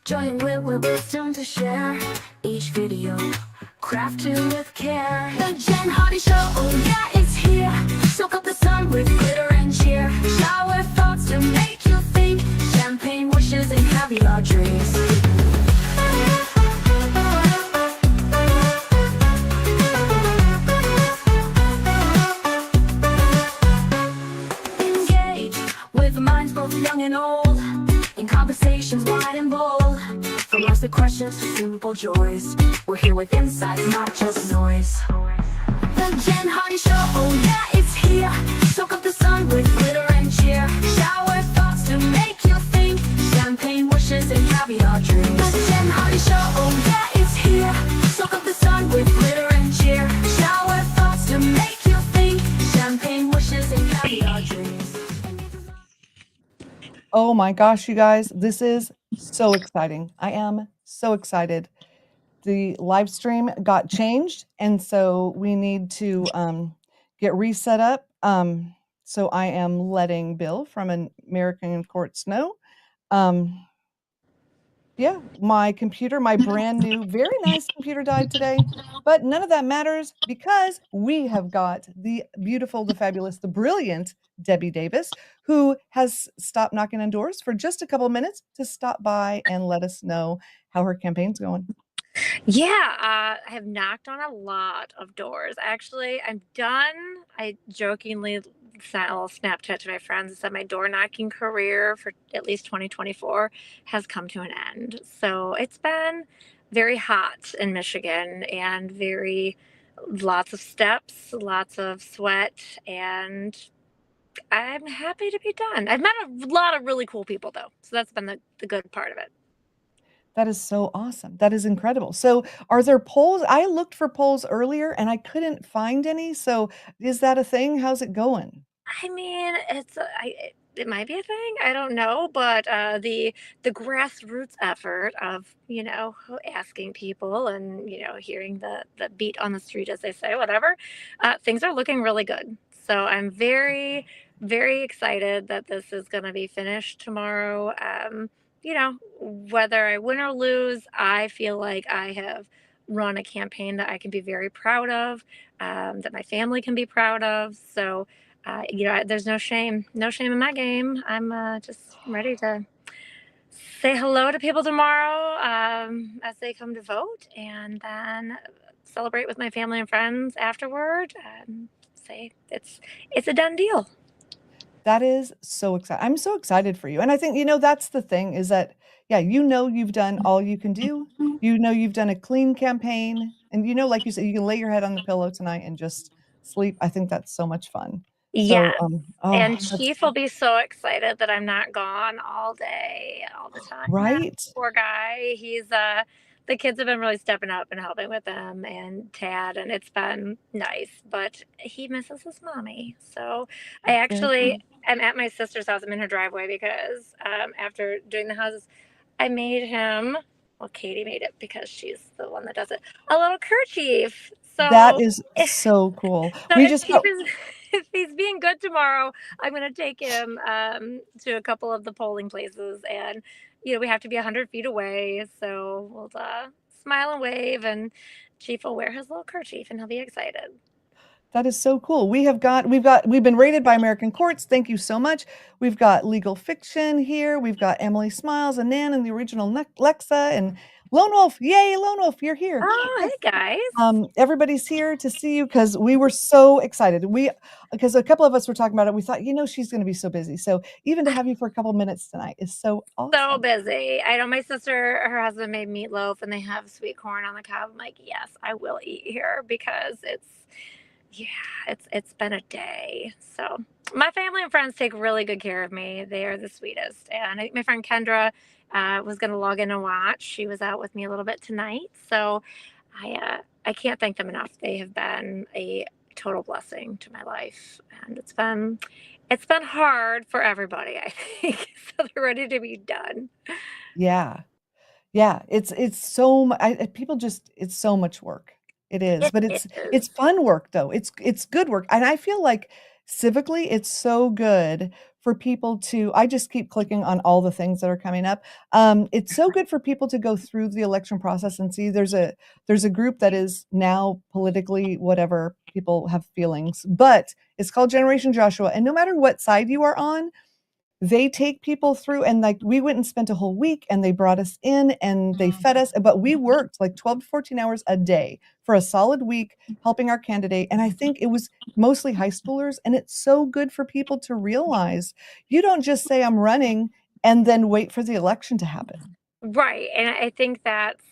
Join with wisdom to share. Each video crafted with care. The Jen Hardy Show, oh yeah, it's here. Soak up the sun with glitter and cheer. Shower thoughts to make you think. Champagne wishes and caviar dreams. Engage with minds both young and old, in conversations wide and bold. From life's questions to simple joys, we're here with insights, not just noise. The Jen Hardy Show, oh yeah, it's here. Soak up the sun with glitter and cheer. Shower thoughts to make you think. Champagne wishes and caviar dreams. The Jen Hardy Show, oh yeah, it's here. Soak up the sun with glitter and cheer. Shower thoughts to make you think. Champagne wishes and caviar dreams. Oh my gosh, you guys, this is so exciting. I am so excited. The live stream got changed, and so we need to get reset up. So I am letting Bill from American Courts know. Yeah, my computer, my brand new, very nice computer died today, but none of that matters because we have got the beautiful, the fabulous, the brilliant Debbie Davis, who has stopped knocking on doors for just a couple of minutes to stop by and let us know how her campaign's going. Yeah, I have knocked on a lot of doors. Actually, I'm done. I jokingly sent a little Snapchat to my friends and said my door knocking career for at least 2024 has come to an end. So it's been very hot in Michigan and lots of steps, lots of sweat, and I'm happy to be done. I've met a lot of really cool people though, so that's been the good part of it. That is so awesome. That is incredible. So, are there polls? I looked for polls earlier and I couldn't find any. So, is that a thing? How's it going? I mean, it might be a thing. I don't know, but the grassroots effort of asking people and hearing the beat on the street, as they say, whatever, things are looking really good. So I'm very excited that this is going to be finished tomorrow. Whether I win or lose, I feel like I have run a campaign that I can be very proud of, that my family can be proud of. So there's no shame in my game. I'm just ready to say hello to people tomorrow as they come to vote, and then celebrate with my family and friends afterward. And say it's a done deal. That is so exciting. I'm so excited for you. And I think, that's the thing is that, yeah, you've done all you can do. You've done a clean campaign. And, like you said, you can lay your head on the pillow tonight and just sleep. I think that's so much fun. Yes. So, And that's Chief will be so excited that I'm not gone all day, all the time. right. Poor guy. He's the kids have been really stepping up and helping with them and Tad, and it's been nice, but he misses his mommy. So I actually am at my sister's house. I'm in her driveway because after doing the houses, I made him, well, Katie made it because she's the one that does it, a little kerchief. So That is so cool. so We if just Chief is if he's being good tomorrow, I'm going to take him to a couple of the polling places, and we have to be 100 feet away, so we'll smile and wave, and Chief will wear his little kerchief, and he'll be excited. That is so cool. We've been rated by American Courts. Thank you so much. We've got legal fiction here. We've got Emily Smiles and Nan and the original Lexa and Lone Wolf. Yay, Lone Wolf, you're here. Oh, hey guys. Everybody's here to see you because we were so excited. Because a couple of us were talking about it. We thought, she's going to be so busy. So even to have you for a couple minutes tonight is so awesome. So busy. I know my sister, her husband made meatloaf and they have sweet corn on the cob. I'm like, yes, I will eat here because it's been a day. So my family and friends take really good care of me. They are the sweetest. And I think my friend Kendra was going to log in and watch. She was out with me a little bit tonight. So I can't thank them enough. They have been a total blessing to my life. And it's been hard for everybody, I think. So they're ready to be done. Yeah. Yeah. It's so it's so much work. It is, but it's fun work though. It's good work. And I feel like civically it's so good for people to, I just keep clicking on all the things that are coming up. It's so good for people to go through the election process and see there's a group that is now politically whatever, people have feelings, but it's called Generation Joshua. And no matter what side you are on, they take people through, and like we went and spent a whole week and they brought us in and they fed us, but we worked like 12 to 14 hours a day for a solid week helping our candidate. And I think it was mostly high schoolers, and it's so good for people to realize you don't just say I'm running and then wait for the election to happen. Right. And I think that's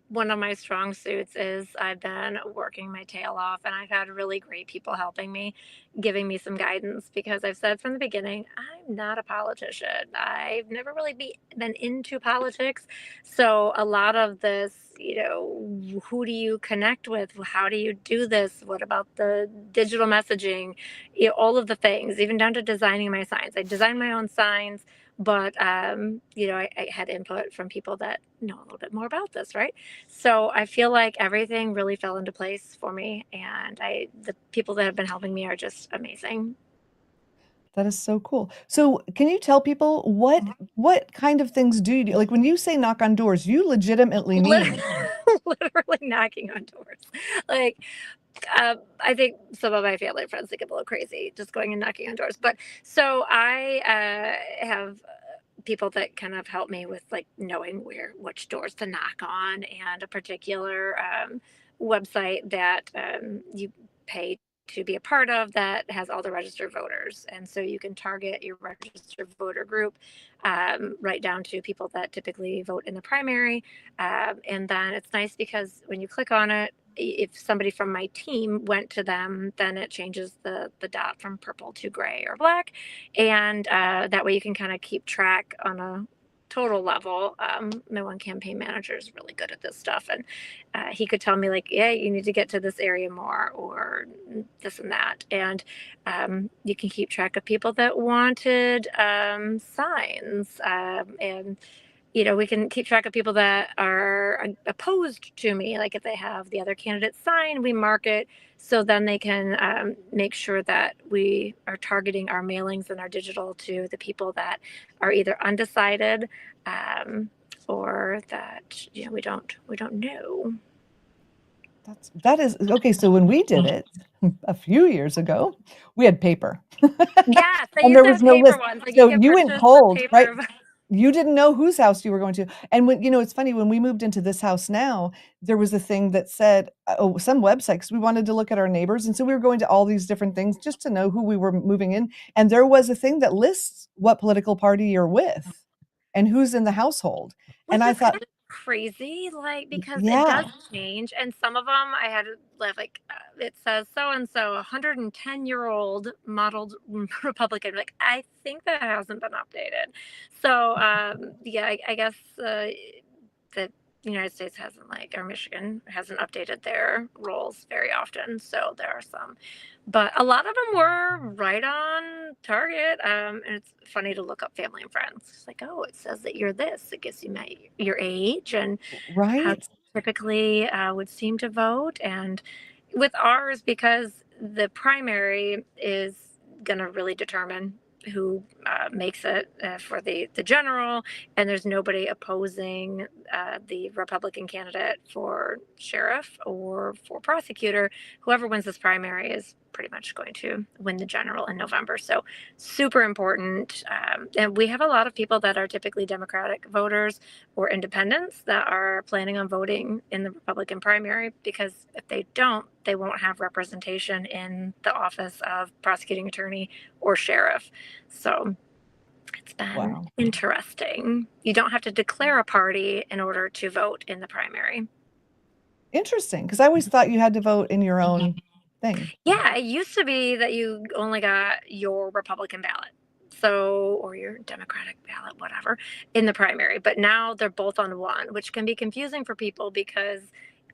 one of my strong suits is I've been working my tail off, and I've had really great people helping me, giving me some guidance, because I've said from the beginning, I'm not a politician. I've never really been into politics. So a lot of this, who do you connect with? How do you do this? What about the digital messaging? All of the things, even down to designing my signs. I design my own signs, but I had input from people that know a little bit more about this, right? So I feel like everything really fell into place for me, and the people that have been helping me are just amazing. That is so cool. So can you tell people what kind of things do you do? Like when you say knock on doors, you legitimately Lit- mean Literally knocking on doors. Like, I think some of my family and friends think I'm a little crazy just going and knocking on doors. But so I have people that kind of help me with like knowing which doors to knock on, and a particular website that you pay to be a part of that has all the registered voters, and so you can target your registered voter group, right down to people that typically vote in the primary. And then it's nice because when you click on it, if somebody from my team went to them, then it changes the dot from purple to gray or black, and that way you can kind of keep track on a total level. My one campaign manager is really good at this stuff, and he could tell me like, yeah, you need to get to this area more, or this and that, and you can keep track of people that wanted signs, and we can keep track of people that are opposed to me. Like if they have the other candidate's sign, we mark it so then they can make sure that we are targeting our mailings and our digital to the people that are either undecided, or that we don't know. that is okay. So when we did it a few years ago, we had paper. Yes, I And used there to was have no paper list. ones. Like you So can you went purchase the cold, right? paper. You didn't know whose house you were going to. And when, it's funny, when we moved into this house now, there was a thing that said, oh, some website, because we wanted to look at our neighbors. And so we were going to all these different things just to know who we were moving in. And there was a thing that lists what political party you're with and who's in the household. And Which I is kind thought, of crazy, like, because it does yeah, change, and some of them I had to laugh, like, it says so and so, 110-year-old modeled Republican. Like, I think that hasn't been updated. So, yeah, I guess the United States hasn't, like, or Michigan hasn't updated their rolls very often. So there are some, but a lot of them were right on target. And it's funny to look up family and friends. It's like, oh, it says that you're this. It gives you your age and how you right. typically would seem to vote. And with ours, because the primary is going to really determine who makes it for the general, and there's nobody opposing the Republican candidate for sheriff or for prosecutor. Whoever wins this primary is pretty much going to win the general in November. So super important. And we have a lot of people that are typically Democratic voters or independents that are planning on voting in the Republican primary, because if they don't, they won't have representation in the office of prosecuting attorney or sheriff. So it's been Wow. interesting. You don't have to declare a party in order to vote in the primary. Interesting. Because I always thought you had to vote in your own thing. Yeah, it used to be that you only got your Republican ballot. So, or your Democratic ballot, whatever, in the primary. But now they're both on one, which can be confusing for people, because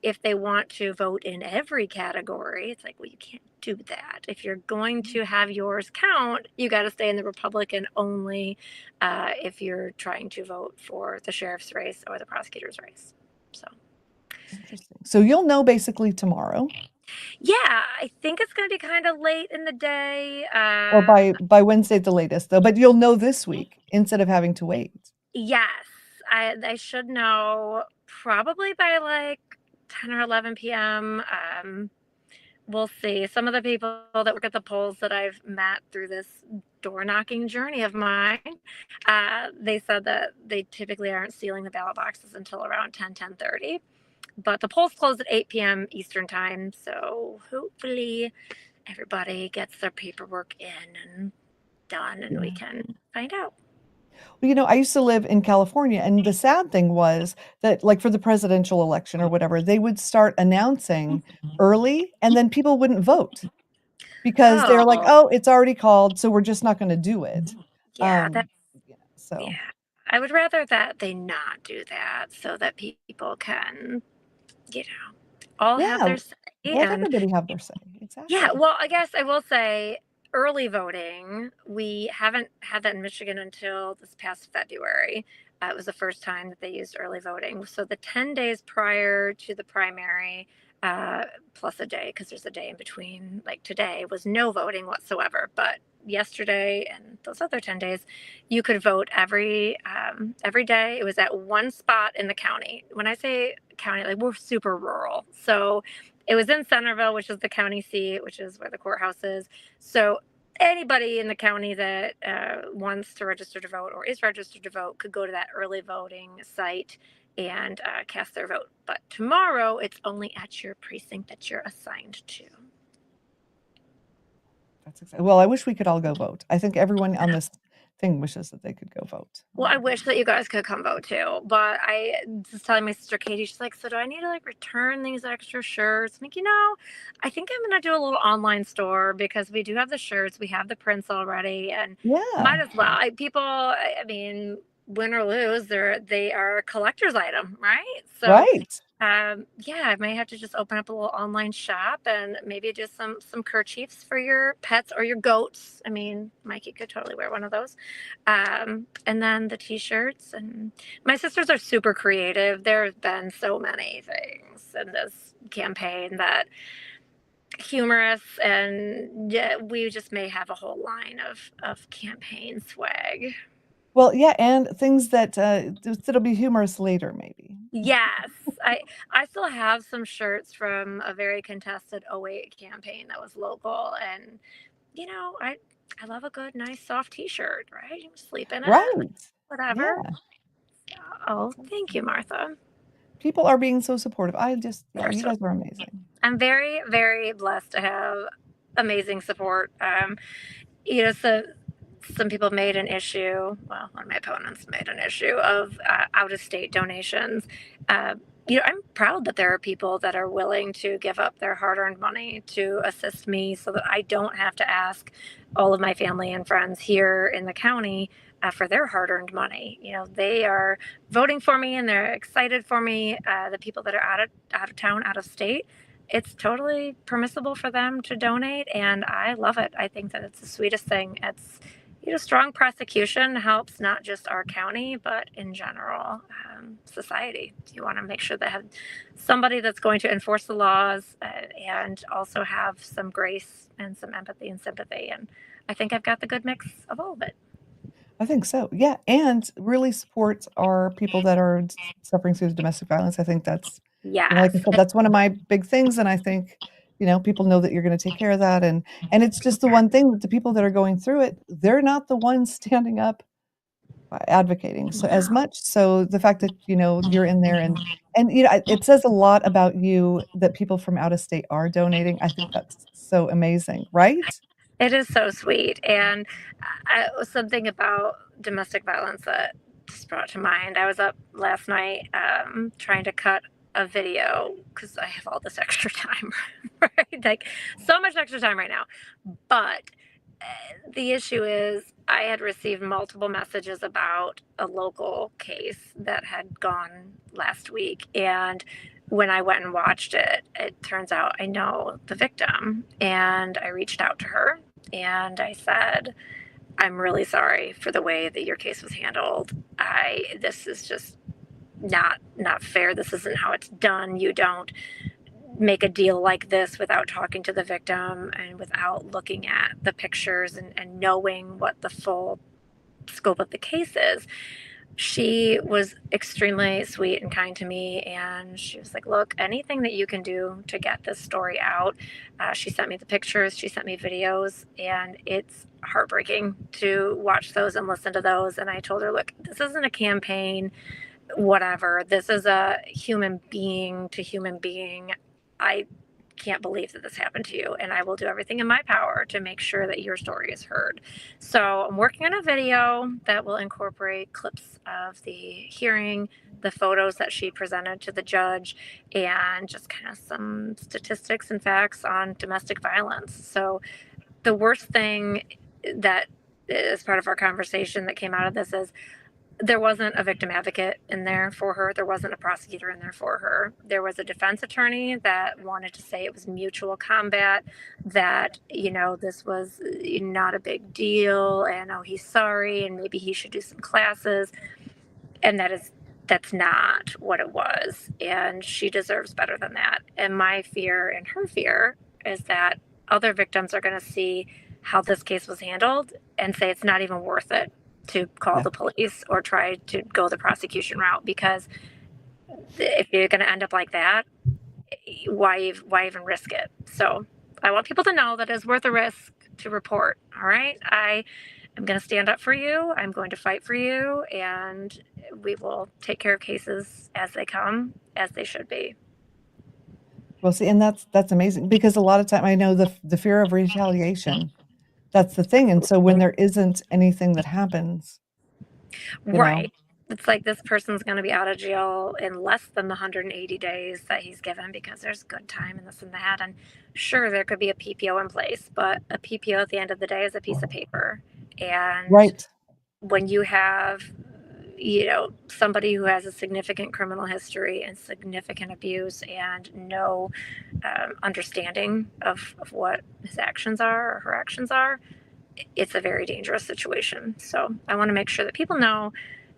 if they want to vote in every category, it's like, well, you can't do that. If you're going to have yours count, you got to stay in the Republican only, if you're trying to vote for the sheriff's race or the prosecutor's race. So, Interesting. So you'll know basically tomorrow. Yeah, I think it's going to be kind of late in the day. Or by Wednesday at the latest, though, but you'll know this week instead of having to wait. Yes, I should know probably by like 10 or 11 p.m. We'll see. Some of the people that work at the polls that I've met through this door knocking journey of mine, they said that they typically aren't sealing the ballot boxes until around 10:30. But the polls close at 8 p.m. Eastern time, so hopefully everybody gets their paperwork in and done, and we Yeah. can find out. Well, I used to live in California, and the sad thing was that, like, for the presidential election or whatever, they would start announcing early, and then people wouldn't vote because they're like, Oh, "Oh, it's already called, so we're just not gonna do it." yeah, that Yeah, so yeah. I would rather that they not do that so that people can, you know, all have yeah, their say. let And everybody have their say. yeah, Exactly. well, I guess I will say early voting, we haven't had that in Michigan until this past February. It was the first time that they used early voting. So the 10 days prior to the primary, uh, plus a day, because there's a day in between, like today, was no voting whatsoever. But yesterday and those other 10 days, you could vote every day. It was at one spot in the county. When I say county, like we're super rural. So it was in Centerville, which is the county seat, which is where the courthouse is. So anybody in the county that wants to register to vote or is registered to vote could go to that early voting site and cast their vote. But tomorrow, it's only at your precinct that you're assigned to. That's exactly. Well, I wish we could all go vote. I think everyone on this thing wishes that they could go vote. Well, I wish that you guys could come vote too, but I was telling my sister Katie, she's like, so do I need to like return these extra shirts? I'm like, I think I'm gonna do a little online store because we do have the shirts, we have the prints already, and Yeah, might as well. I mean, win or lose, they are a collector's item, right? So right. yeah, I might have to just open up a little online shop and maybe just some kerchiefs for your pets or your goats. I mean, Mikey could totally wear one of those. And then the t-shirts, and my sisters are super creative. There have been so many things in this campaign that humorous, and yeah, we just may have a whole line of campaign swag. Well, yeah, and things that, that'll be humorous later, maybe. Yes, I still have some shirts from a very contested '08 campaign that was local, and I love a good, nice, soft T-shirt, right? You can sleep in it, Right. whatever. Yeah. Oh, thank you, Martha. People are being so supportive. I just yeah, You're you so. guys are amazing. I'm very, very blessed to have amazing support. So some people made an issue. Well, one of my opponents made an issue of out-of-state donations. Uh, I'm proud that there are people that are willing to give up their hard-earned money to assist me, so that I don't have to ask all of my family and friends here in the county for their hard-earned money. They are voting for me and they're excited for me. The people that are out of town, out of state, it's totally permissible for them to donate, and I love it. I think that it's the sweetest thing. It's strong prosecution helps not just our county, but in general, society. You want to make sure they have somebody that's going to enforce the laws and also have some grace and some empathy and sympathy. And I think I've got the good mix of all of it. I think so. Yeah, and really support our people that are suffering through domestic violence. I think that's, like I Yes. said, that's one of my big things, and I think, people know that you're gonna take care of that, and it's just the one thing that the people that are going through it, they're not the ones standing up, advocating, so as No. much so the fact that, you're in there and, it says a lot about you that people from out of state are donating. I think that's so amazing, right? It is so sweet. And something about domestic violence that just brought to mind. I was up last night trying to cut a video because I have all this extra time, right? Like so much extra time right now. But the issue is, I had received multiple messages about a local case that had gone last week. And when I went and watched it, it turns out I know the victim. And I reached out to her and I said, I'm really sorry for the way that your case was handled. This is just not fair. This isn't how it's done. You don't make a deal like this without talking to the victim and without looking at the pictures and knowing what the full scope of the case is. She was extremely sweet and kind to me, and she was like, look, anything that you can do to get this story out. She sent me the pictures, she sent me videos, and it's heartbreaking to watch those and listen to those. And I told her, look, this isn't a campaign, whatever. This is a human being to human being. I can't believe that this happened to you, and I will do everything in my power to make sure that your story is heard. So I'm working on a video that will incorporate clips of the hearing, the photos that she presented to the judge, and just kind of some statistics and facts on domestic violence. So the worst thing that is part of our conversation that came out of this is there wasn't a victim advocate in there for her. There wasn't a prosecutor in there for her. There was a defense attorney that wanted to say it was mutual combat, that, this was not a big deal, and oh, he's sorry, and maybe he should do some classes. And that's not what it was. And she deserves better than that. And my fear and her fear is that other victims are going to see how this case was handled and say it's not even worth it to call the police or try to go the prosecution route, because if you're going to end up like that, why even risk it? So I want people to know that it's worth a risk to report. All right. I'm going to stand up for you. I'm going to fight for you, and we will take care of cases as they come, as they should be. Well, see, and that's amazing, because a lot of time I know the fear of retaliation. That's the thing. And so when there isn't anything that happens, right. It's like this person's going to be out of jail in less than the 180 days that he's given, because there's good time and this and that. And sure, there could be a PPO in place, but a PPO at the end of the day is a piece of paper. And when you have, somebody who has a significant criminal history and significant abuse and no understanding of what his actions are or her actions are, it's a very dangerous situation. So I want to make sure that people know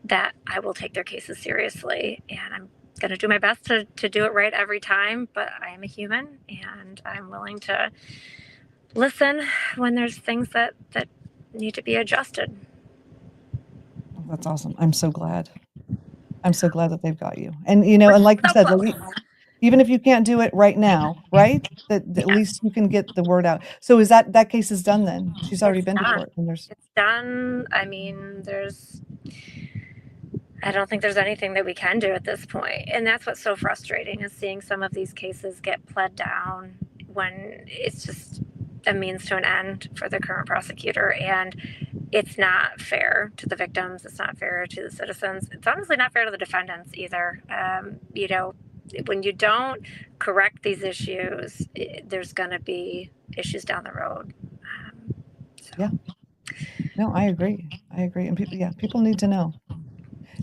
that I will take their cases seriously, and I'm going to do my best to do it right every time, but I am a human, and I'm willing to listen when there's things that need to be adjusted. That's awesome. I'm so glad. I'm so glad that they've got you. And, and like you said, even if you can't do it right now, right? That at least you can get the word out. So is that case is done then? She's already been to court. And it's done. I mean, I don't think there's anything that we can do at this point. And that's what's so frustrating, is seeing some of these cases get pled down when it's just a means to an end for the current prosecutor. And it's not fair to the victims. It's not fair to the citizens. It's honestly not fair to the defendants either. When you don't correct these issues, there's going to be issues down the road. Yeah. No, I agree. And people need to know.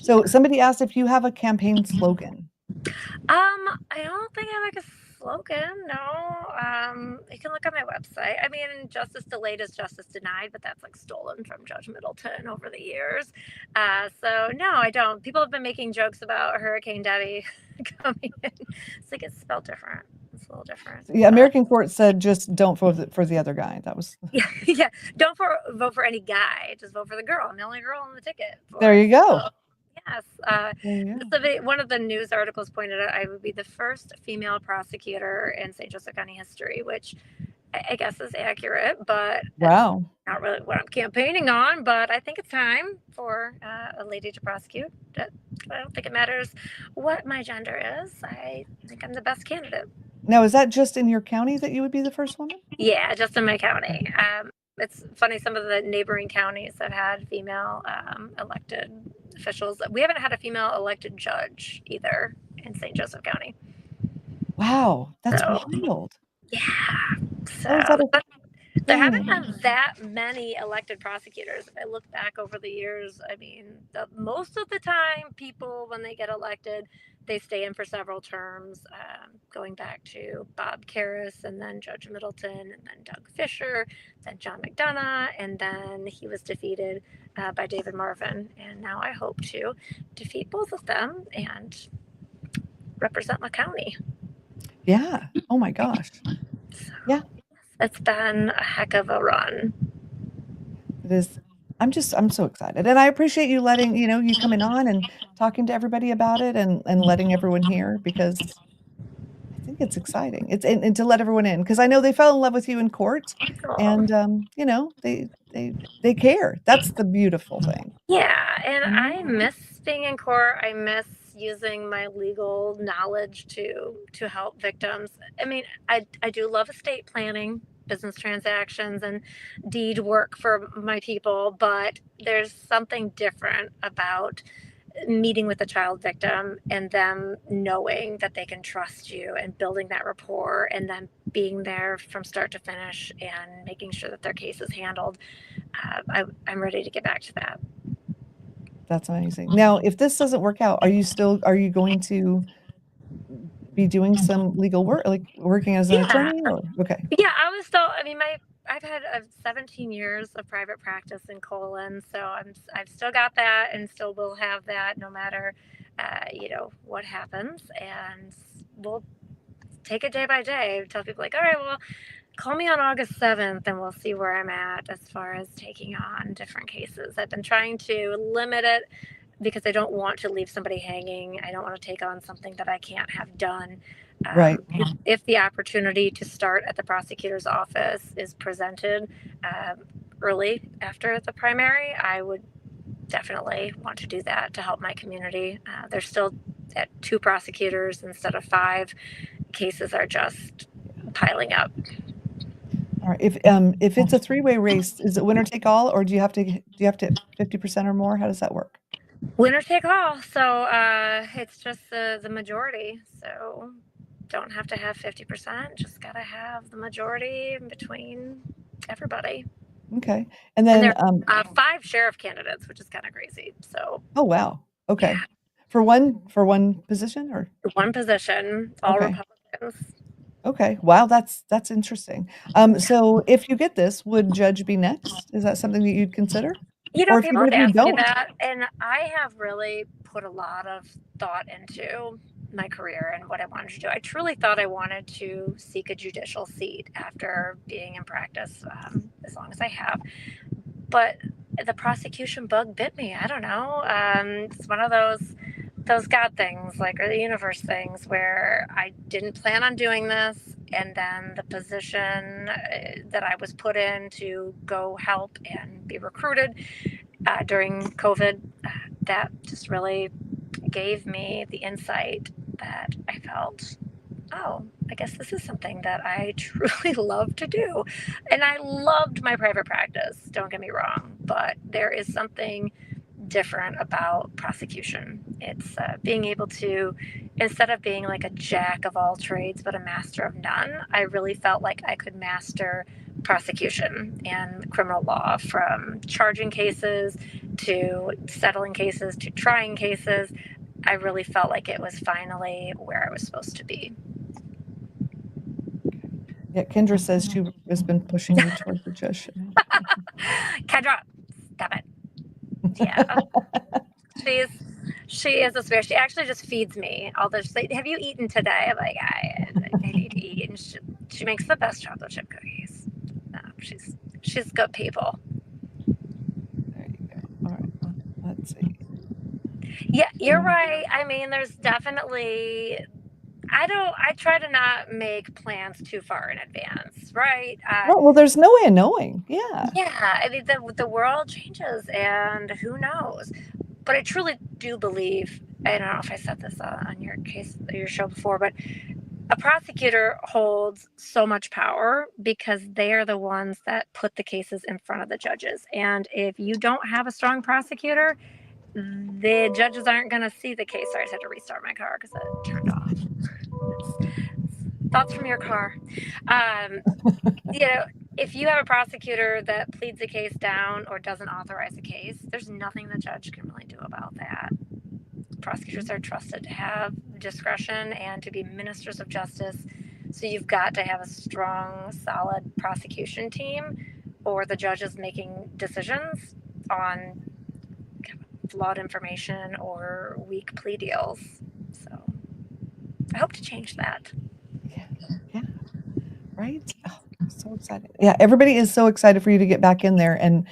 So somebody asked if you have a campaign slogan. I don't think I have like a slogan. No. You can look on my website. I mean, justice delayed is justice denied, but that's like stolen from Judge Middleton over the years. So no, I don't. People have been making jokes about Hurricane Debbie coming in. It's like it's spelled different. It's a little different. Yeah, American Court said just don't vote for the other guy. That was yeah. Don't vote for any guy. Just vote for the girl. I'm the only girl on the ticket. There you go. So, yes. One of the news articles pointed out I would be the first female prosecutor in St. Joseph County history, which I guess is accurate, but wow, not really what I'm campaigning on. But I think it's time for a lady to prosecute. I don't think it matters what my gender is. I think I'm the best candidate. Now, is that just in your county that you would be the first woman? Yeah, just in my county. It's funny, some of the neighboring counties have had female elected officials. We haven't had a female elected judge either in St. Joseph County. Wow, that's wild. Yeah. So there haven't been that many elected prosecutors. If I look back over the years, I mean, most of the time people, when they get elected, they stay in for several terms, going back to Bob Karras, and then Judge Middleton, and then Doug Fisher, then John McDonough, and then he was defeated by David Marvin. And now I hope to defeat both of them and represent my county. Yeah. Oh my gosh. So Yeah. it's been a heck of a run. It is. I'm so excited. And I appreciate you letting, you coming on and talking to everybody about it and letting everyone hear because I think it's exciting. And to let everyone in because I know they fell in love with you in court Oh. and they care. That's the beautiful thing. Yeah, and Mhm. I miss being in court. I miss using my legal knowledge to help victims. I mean, I do love estate planning, business transactions, and deed work for my people, but there's something different about meeting with a child victim and them knowing that they can trust you and building that rapport and then being there from start to finish and making sure that their case is handled. I'm ready to get back to that. That's amazing. Now, if this doesn't work out, are you going to be doing some legal work, like working as an Yeah, attorney or okay. yeah. I was still. I mean, I've had 17 years of private practice in colon, so I've still got that, and still will have that, no matter, what happens, and we'll take it day by day. Tell people like, all right, well, call me on August 7th, and we'll see where I'm at as far as taking on different cases. I've been trying to limit it because I don't want to leave somebody hanging. I don't want to take on something that I can't have done. Right. If the opportunity to start at the prosecutor's office is presented early after the primary, I would definitely want to do that to help my community. There's still at 2 prosecutors instead of 5. Cases are just piling up. All right. If it's a three-way race, is it winner take all, or do you have to 50% or more? How does that work? Winner take all. So it's just the majority. So don't have to have 50%. Just got to have the majority between everybody. Okay. And And then, there are 5 sheriff candidates, which is kind of crazy. So oh wow. yeah, Okay. For one position or one position, all okay. Republicans. Okay. Wow, that's interesting. So if you get this, would judge be next? Is that something that you'd consider? Or if People even have if you asked me don't? that, and I have really put a lot of thought into my career and what I wanted to do. I truly thought I wanted to seek a judicial seat after being in practice as long as I have. But the prosecution bug bit me. I don't know. It's one of those God things, like, or the universe things, where I didn't plan on doing this, and then the position that I was put in to go help and be recruited during COVID, that just really gave me the insight that I felt, oh, I guess this is something that I truly love to do. And I loved my private practice, don't get me wrong, but there is something different about prosecution. It's being able to, instead of being like a jack of all trades but a master of none, I really felt like I could master prosecution and criminal law, from charging cases to settling cases to trying cases. I really felt like it was finally where I was supposed to be. Yeah, Kendra says she has been pushing you toward the judge. Kendra, stop it. Yeah. She's she is a spirit. She actually just feeds me all this. She's like, have you eaten today? I'm like, I need to eat, and she makes the best chocolate chip cookies. No, she's good people. There you go. All right. Let's see. Yeah, you're right. I mean, there's definitely. I try to not make plans too far in advance, right? Well, there's no way of knowing. Yeah. Yeah, I mean the world changes, and who knows? But I truly do believe. I don't know if I said this on your show before, but a prosecutor holds so much power because they are the ones that put the cases in front of the judges. And if you don't have a strong prosecutor, the judges aren't going to see the case. Sorry, I just had to restart my car because it turned off. Thoughts from your car. Um, you know, if you have a prosecutor that pleads a case down or doesn't authorize a case, there's nothing the judge can really do about that. Prosecutors are trusted to have discretion and to be ministers of justice. So you've got to have a strong, solid prosecution team, or the judge is making decisions on flawed information or weak plea deals. So I hope to change that. Yeah. Yeah. Right? Oh, so excited. Yeah, everybody is so excited for you to get back in there and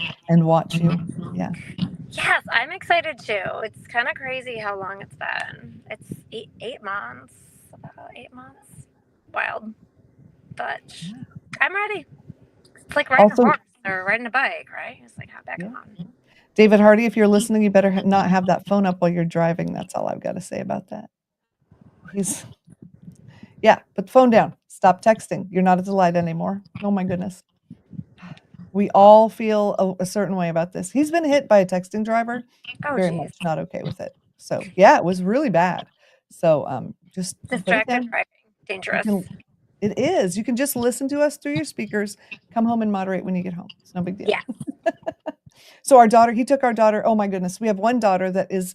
watch you. Yeah. Yes, I'm excited too. It's kind of crazy how long it's been. It's 8 months, about 8 months. Wild, but Yeah. I'm ready. It's like riding a Also, horse or riding a bike, right? It's like hop back yeah. on. David Hardy, if you're listening, you better not have that phone up while you're driving. That's all I've got to say about that. He's Yeah, put the phone down. Stop texting. You're not a delight anymore. Oh my goodness. We all feel a certain way about this. He's been hit by a texting driver, Oh, very geez. much not okay with it. So, yeah, it was really bad. So, just put it Distracted down. driving. You Dangerous. can It is. You can just listen to us through your speakers, come home and moderate when you get home. It's no big deal. Yeah. So our daughter, he took our daughter. Oh my goodness. We have one daughter that is,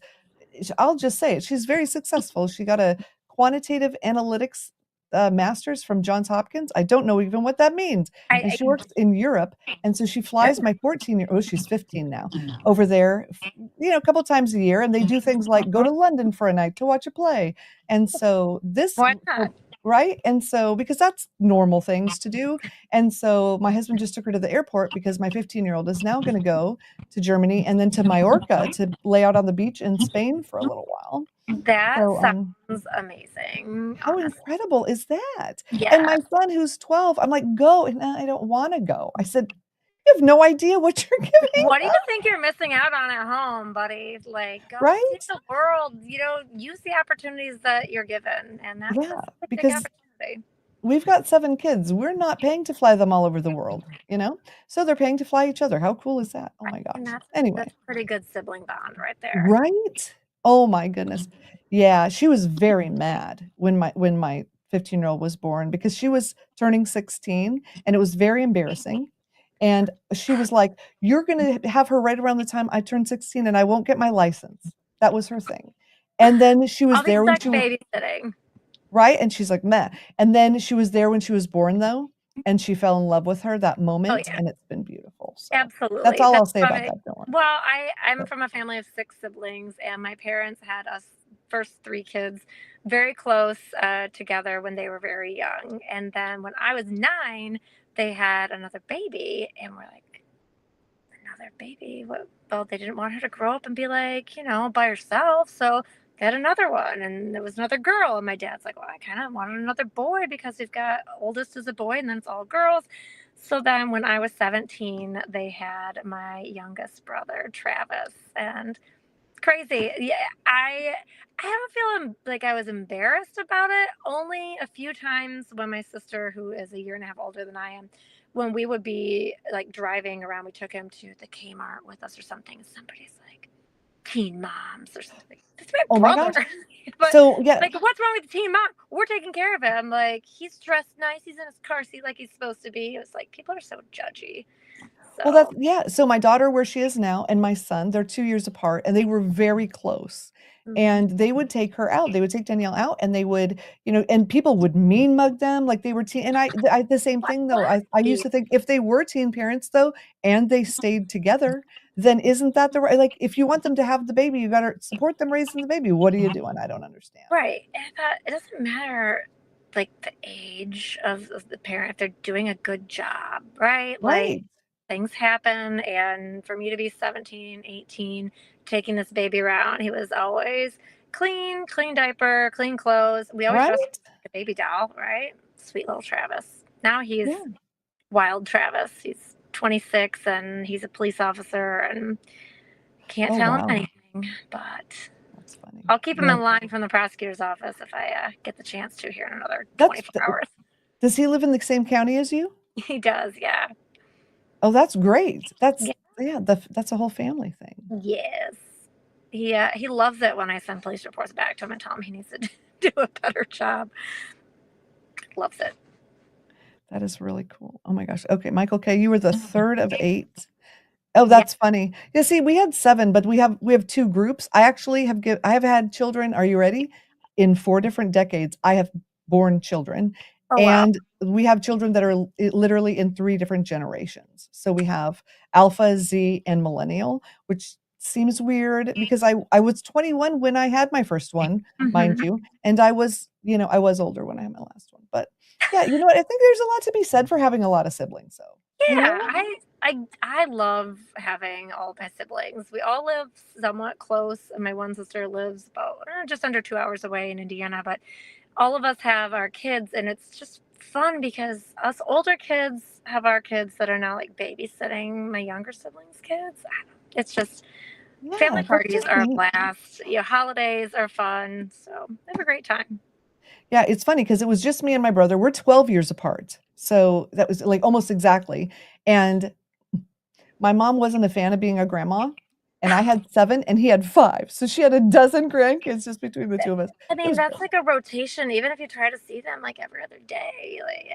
I'll just say it, she's very successful. She got a quantitative analytics master's from Johns Hopkins. I don't know even what that means. And I she works in Europe. And so she flies my 14-year, oh, she's 15 now, over there, a couple times a year. And they do things like go to London for a night to watch a play. And so Why not? right? And so, because that's normal things to do. And so my husband just took her to the airport because my 15-year-old is now going to go to Germany and then to Mallorca to lay out on the beach in Spain for a little while. That So, sounds amazing, how honestly. incredible is that? And Yeah. my son, who's 12, I'm like, go. And I don't want to go. I said, you have no idea what you're giving What do you up, think you're missing out on at home, buddy? Like, go see right? the world. Use the opportunities that you're given, and Yeah, that's a big because opportunity. we've got 7 kids. We're not paying to fly them all over the world? So they're paying to fly each other. How cool is that? Oh Right? my And gosh. that's Anyway. that's a pretty good sibling bond right there. Right? Oh my goodness. Yeah, she was very mad when my 15-year-old was born because she was turning 16 and it was very embarrassing. And she was like, "You're gonna have her right around the time I turn 16 and I won't get my license." That was her thing. And then she I'll was be there when stuck she was babysitting. right? And she's like, "Meh." And then she was there when she was born though, and she fell in love with her that Oh moment, yeah. and it's been beautiful. So, that's Absolutely. all That's I'll say about why. that, don't worry. Well, I'm But from a family of 6 siblings, and my parents had us first 3 kids very close together when they were very young. And then when I was 9, they had another baby, and we're like, another baby? What? Well, they didn't want her to grow up and be like, by herself. So they had another one, and there was another girl. And my dad's like, well, I kind of wanted another boy because we've got oldest is a boy, and then it's all girls. So then when I was 17, they had my youngest brother, Travis. And crazy. Yeah, I don't feel like I was embarrassed about it. Only a few times when my sister, who is a year and a half older than I am, when we would be like driving around, we took him to the Kmart with us or something. Somebody's like, teen moms or something. That's my oh my brother. gosh. But So, yeah, like, what's wrong with the teen mom? We're taking care of him. Like, he's dressed nice. He's in his car seat like he's supposed to be. It was like, people are so judgy. well, that's So, yeah, so my daughter where she is now and my son, they're 2 years apart, and they were very close, mhm. and they would take her out. They would take Danielle out, and they would and people would mean mug them like they were teen and I the same thing, though. I used to think if they were teen parents, though, and they stayed together, then isn't that the right like, if you want them to have the baby, you gotta support them raising the baby. What are you doing? I don't understand. Right. And I thought it doesn't matter like the age of the parent if they're doing a good job, right? Like Right, things happen, and for me to be 17, 18, taking this baby around, he was always clean diaper, clean clothes. We always dressed right? like a baby doll, right? Sweet little Travis. Now he's Yeah. wild Travis. He's 26 and he's a police officer and can't Oh, tell him wow. anything, but That's funny. I'll keep him Yeah. in line from the prosecutor's office if I get the chance to here in another That's 24 hours. Does he live in the same county as you? He does, yeah. Oh, that's great. That's Yeah. yeah, that's a whole family thing. Yes. He loves it when I send police reports back to him and tell him he needs to do a better job. Loves it. That is really cool. Oh my gosh. Okay, Michael K., you were the 3rd of 8. Oh, Yeah. that's funny. Yeah, see, we had 7, but we have 2 groups. I have had children, are you ready? In 4 different decades, I have born children, Oh wow. and we have children that are literally in 3 different generations. So we have Alpha, Z, and Millennial, which seems weird because I was 21 when I had my first one, mind Hmm. you, and I was you know, I was older when I had my last one. But yeah, you know what? I think there's a lot to be said for having a lot of siblings. So, you Yeah, know, I love having all my siblings. We all live somewhat close, and my one sister lives about just under 2 hours away in Indiana. But all of us have our kids, and it's just fun because us older kids have our kids that are now like babysitting my younger siblings' kids. It's just yeah, family that's parties just are a neat. blast. You know, holidays are fun, so I have a great time. Yeah, it's funny because it was just me and my brother. We're 12 years apart. So that was like almost exactly. And my mom wasn't a fan of being a grandma, and I had 7 and he had 5. So she had a dozen grandkids just between the 2 of us. I It mean, was that's great. like a rotation, even if you try to see them like every other day. Like,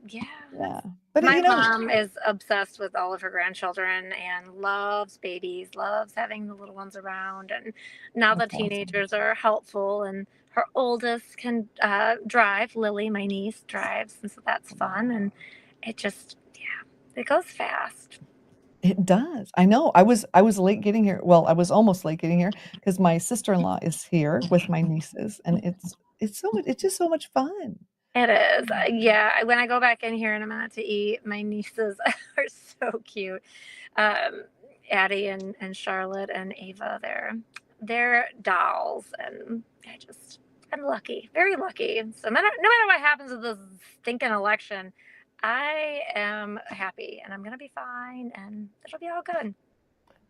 yeah, Yeah. that's But my you know, mom is obsessed with all of her grandchildren and loves babies, loves having the little ones around. And now the that's awesome. teenagers are helpful, and her oldest can drive. Lily, my niece, drives, and so that's fun. And it just, yeah, it goes fast. It does. I know. I was late getting here. Well, I was almost late getting here because my sister-in-law is here with my nieces, and it's just so much fun. It is. Mm. Yeah, when I go back in here in a minute to eat, my nieces are so cute. Um, Addie and Charlotte and Ava, they're dolls, and I'm lucky, very lucky. So no matter what happens with this stinking election, I am happy, and I'm gonna be fine, and it'll be all good.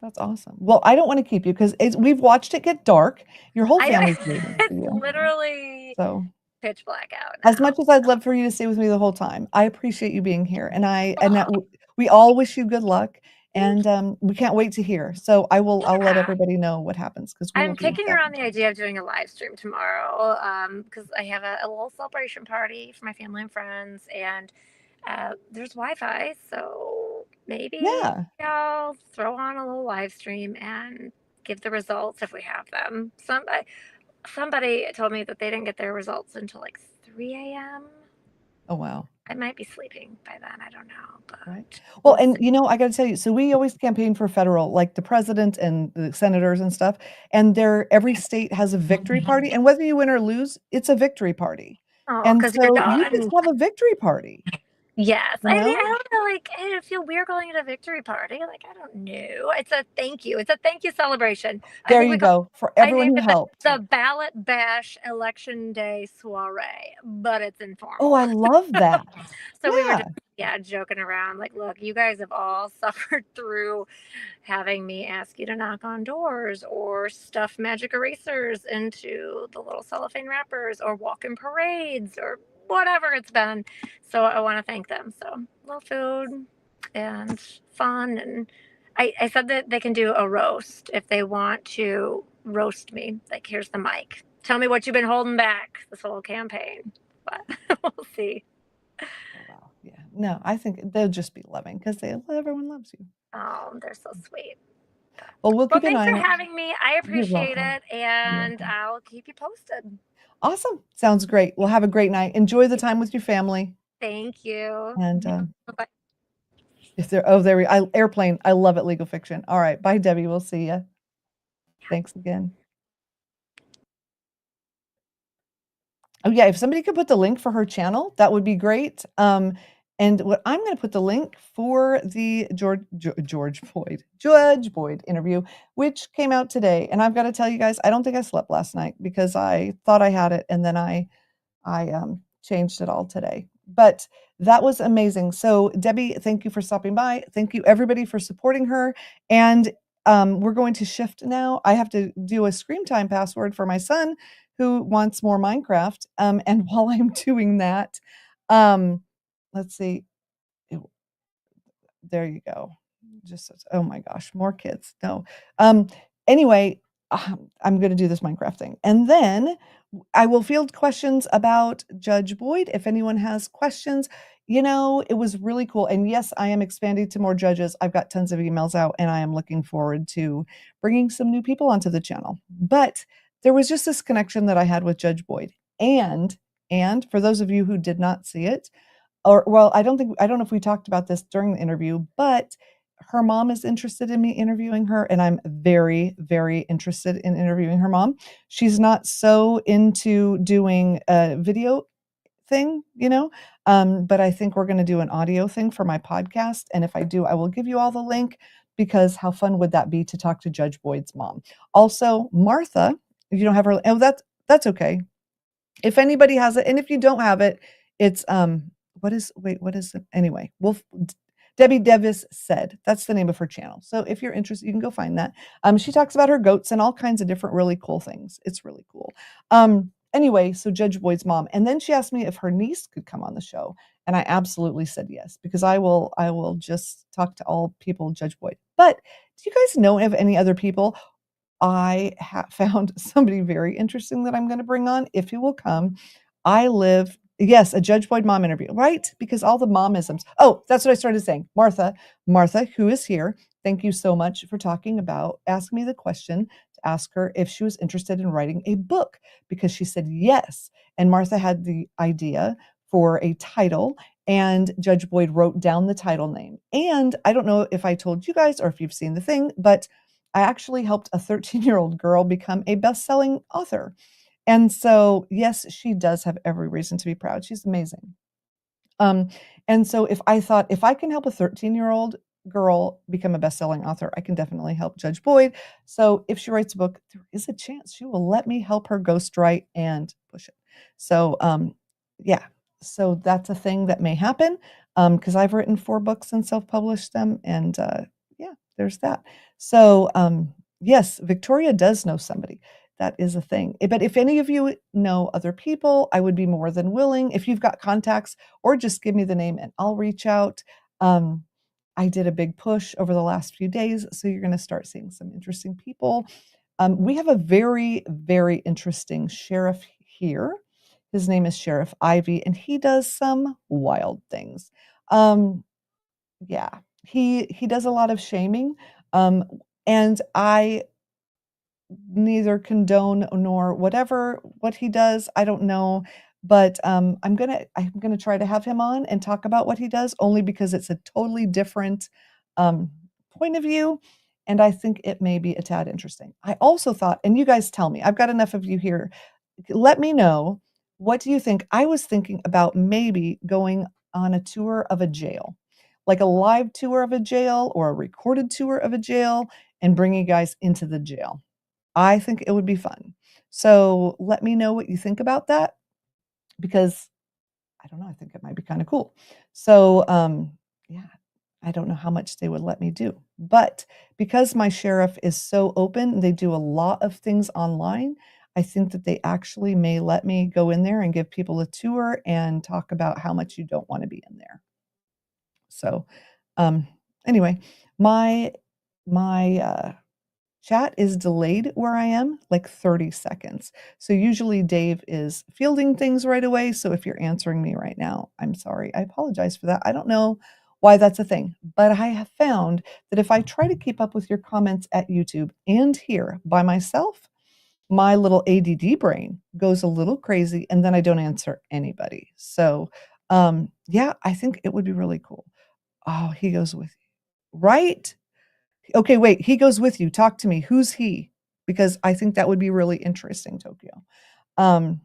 That's awesome. Well, I don't wanna keep you because we've watched it get dark. Your whole I family's waiting for it's you. literally So, pitch black out as now. much as I'd love for you to stay with me the whole time, I appreciate you being here, and that we all wish you good luck, and, we can't wait to hear. So I'll let Yeah. everybody know what happens because we will I'm be kicking around the definitely idea of doing a live stream tomorrow because I have a little celebration party for my family and friends, and there's Wi-Fi, so maybe yeah. I'll throw on a little live stream and give the results if we have them. Somebody told me that they didn't get their results until like 3 a.m. Oh, wow. I might be sleeping by then. I don't know, Right. but Well, we'll and, see. you know, I gotta tell you, so we always campaign for federal, like the president and the senators and stuff, and every state has a victory party, and whether you win or lose, it's a victory party. Oh, And because you're so you just done. have a victory party, Yes. you I mean, I know? don't know, like, I feel weird calling it a victory party. Like, I don't know. It's a thank you. It's a thank you celebration. I There think you we call go, for I everyone named who it helped. the ballot bash election day soiree, but it's Oh, informal. I love that. So we were just, Yeah. yeah, joking around. Like, look, you guys have all suffered through having me ask you to knock on doors or stuff magic erasers into the little cellophane wrappers or walk in parades or whatever it's been. So I want to thank them. So a little food and fun. And I said that they can do a roast if they want to roast me. Like, here's the mic. Tell me what you've been holding back this whole campaign. But we'll see. Oh, wow. Yeah. No, I think they'll just be loving because everyone loves you. Oh, they're so sweet. Well, we'll Well, keep an thanks eye for on it. having me. I You're appreciate welcome. it, You're and welcome. I'll keep you posted. Awesome. Sounds great. Well, have a great night. Enjoy the time with your family, Thank you. and, Bye. if there oh, there we airplane, I love it, legal fiction. Alright, bye, Debbie, we'll see ya. Thanks again. Oh, yeah, if somebody could put the link for her channel, that would be great, and what I'm gonna put the link for the Judge Boyd interview, which came out today, and I've gotta tell you guys, I don't think I slept last night because I thought I had it, and then I changed it all today. But that was amazing. So, Debbie, thank you for stopping by. Thank you, everybody, for supporting her. And we're going to shift now. I have to do a screen time password for my son who wants more Minecraft. And while I'm doing that, um, let's see. There you go. Just oh my gosh, more kids. No. Um, anyway, I'm gonna do this Minecraft thing. And then I will field questions about Judge Boyd if anyone has questions. You know, it was really cool. And yes, I am expanding to more judges. I've got tons of emails out and I am looking forward to bringing some new people onto the channel. But there was just this connection that I had with Judge Boyd. And for those of you who did not see it, or well, I don't know if we talked about this during the interview, but her mom is interested in me interviewing her, and I'm very, very interested in interviewing her mom. She's not so into doing a video thing, but I think we're going to do an audio thing for my podcast. And if I do, I will give you all the link because how fun would that be to talk to Judge Boyd's mom? Also, Martha, if you don't have her, oh, that's okay. If anybody has it, and if you don't have it, it's what is it? Anyway, Debbie Davis said that's the name of her channel. So if you're interested, you can go find that. She talks about her goats and all kinds of different really cool things. It's really cool. Anyway, so Judge Boyd's mom, and then she asked me if her niece could come on the show, and I absolutely said yes because I will just talk to all people Judge Boyd. But do you guys know of any other people? I found somebody very interesting that I'm going to bring on if he will come. Yes, a Judge Boyd mom interview, right? Because all the momisms. Oh, that's what I started saying. Martha, who is here, thank you so much for asking me the question to ask her if she was interested in writing a book because she said yes. And Martha had the idea for a title, and Judge Boyd wrote down the title name. And I don't know if I told you guys or if you've seen the thing, but I actually helped a 13-year-old girl become a best-selling author. And so, yes, she does have every reason to be proud. She's amazing. Um, and so if I can help a 13-year-old girl become a best-selling author, I can definitely help Judge Boyd. So if she writes a book, there is a chance she will let me help her ghostwrite and push it. So yeah, so that's a thing that may happen because I've written 4 books and self-published them, and yeah, there's that. So yes, Victoria does know somebody. That is a thing. But if any of you know other people, I would be more than willing. If you've got contacts, or just give me the name and I'll reach out. I did a big push over the last few days, so you're going to start seeing some interesting people. We have a very, very interesting sheriff here. His name is Sheriff Ivy, and he does some wild things. Yeah, he does a lot of shaming, and I neither condone nor what he does. I don't know, but I'm gonna try to have him on and talk about what he does, only because it's a totally different um, point of view, and I think it may be a tad interesting. I also thought, and you guys tell me, I've got enough of you here. Let me know, what do you think? I was thinking about maybe going on a tour of a jail, like a live tour of a jail or a recorded tour of a jail, and bringing you guys into the jail. I think it would be fun. So let me know what you think about that because I don't know, I think it might be kind of cool. So yeah, I don't know how much they would let me do. But because my sheriff is so open, they do a lot of things online. I think that they actually may let me go in there and give people a tour and talk about how much you don't want to be in there. So um anyway, my my chat is delayed where I am, like 30 seconds. So usually Dave is fielding things right away. So if you're answering me right now, I'm sorry. I apologize for that. I don't know why that's a thing, but I have found that if I try to keep up with your comments at YouTube and here by myself, my little ADD brain goes a little crazy and then I don't answer anybody. So yeah, I think it would be really cool. Oh, he goes with you, right? Okay, wait, he goes with you. Talk to me. Who's he? Because I think that would be really interesting, Tokyo. Um,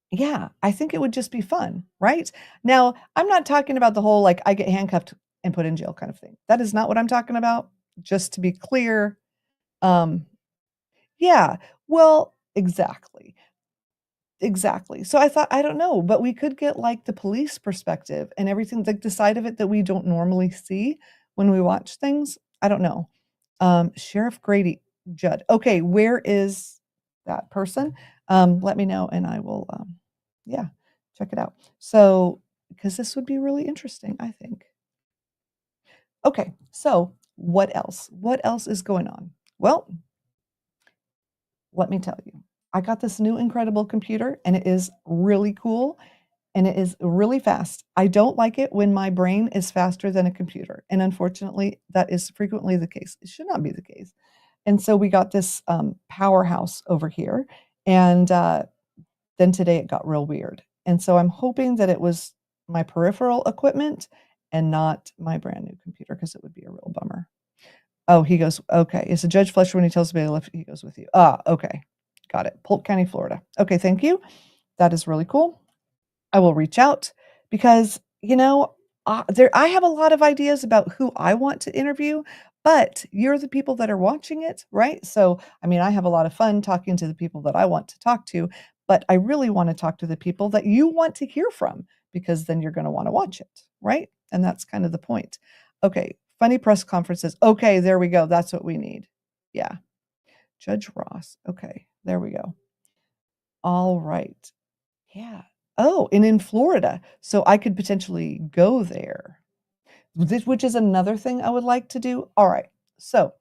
yeah, I think it would just be fun, right? Now, I'm not talking about the whole like I get handcuffed and put in jail kind of thing. That is not what I'm talking about. Just to be clear. Um, yeah, well, exactly. Exactly. So I thought, I don't know, but we could get like the police perspective and everything, like the side of it that we don't normally see when we watch things. I don't know. Sheriff Grady Judd. Okay, where is that person? Let me know and I will yeah, check it out. So, because this would be really interesting, I think. Okay, so what else? What else is going on? Well, let me tell you. I got this new incredible computer and it is really cool and it is really fast. I don't like it when my brain is faster than a computer. And unfortunately, that is frequently the case. It should not be the case. And so we got this powerhouse over here. And then today it got real weird. And so I'm hoping that it was my peripheral equipment and not my brand new computer because it would be a real bummer. Oh, he goes, okay. Is it Judge Fletcher when he tells the bailiff he goes with you? Ah, okay. Got it. Polk County, Florida. Okay, thank you. That is really cool. I will reach out because, I have a lot of ideas about who I want to interview, but you're the people that are watching it, right? So, I mean, I have a lot of fun talking to the people that I want to talk to, but I really want to talk to the people that you want to hear from because then you're going to want to watch it, right? And that's kind of the point. Okay, funny press conferences. Okay, there we go. That's what we need. Yeah. Judge Ross. Okay, there we go. All right. Yeah. Oh, and in Florida, so I could potentially go there. Which is another thing I would like to do. All right. So,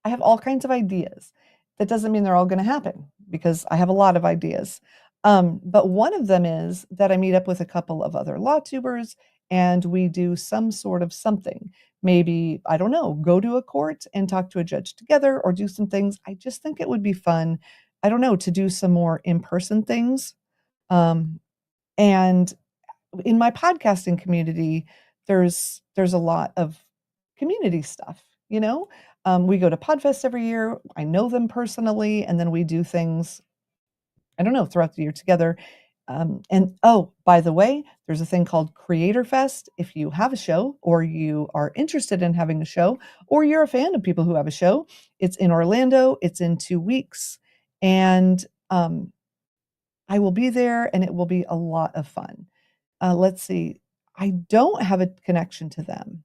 I have all kinds of ideas. That doesn't mean they're all gonna happen because I have a lot of ideas. But one of them is that I meet up with a couple of other law tubers and we do some sort of something. Maybe, I don't know, go to a court and talk to a judge together or do some things. I just think it would be fun, I don't know, to do some more in-person things. Um, and in my podcasting community, there's a lot of community stuff, you know? We go to Podfest every year. I know them personally, and then we do things, I don't know, throughout the year together. And oh, by the way, there's a thing called Creator Fest. If you have a show or you are interested in having a show, or you're a fan of people who have a show, it's in Orlando. It's in 2 weeks. And I will be there and it will be a lot of fun. Let's see. I don't have a connection to them,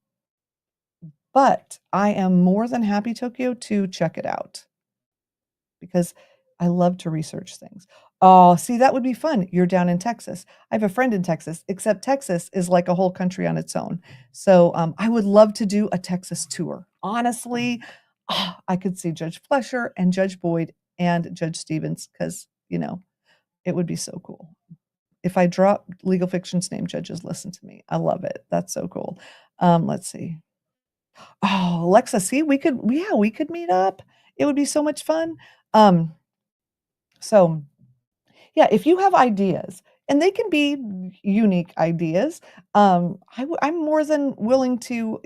but I am more than happy, Tokyo, to check it out because I love to research things. Oh, see, that would be fun. You're down in Texas. I have a friend in Texas, except Texas is like a whole country on its own. So I would love to do a Texas tour. Honestly, I could see Judge Flesher and Judge Boyd and Judge Stevens because, it would be so cool. If I drop legal fiction's name, judges listen to me. I love it. That's so cool. Let's see. Oh, Alexa, see, we could meet up. It would be so much fun. Um, so yeah, if you have ideas, and they can be unique ideas, I'm more than willing to,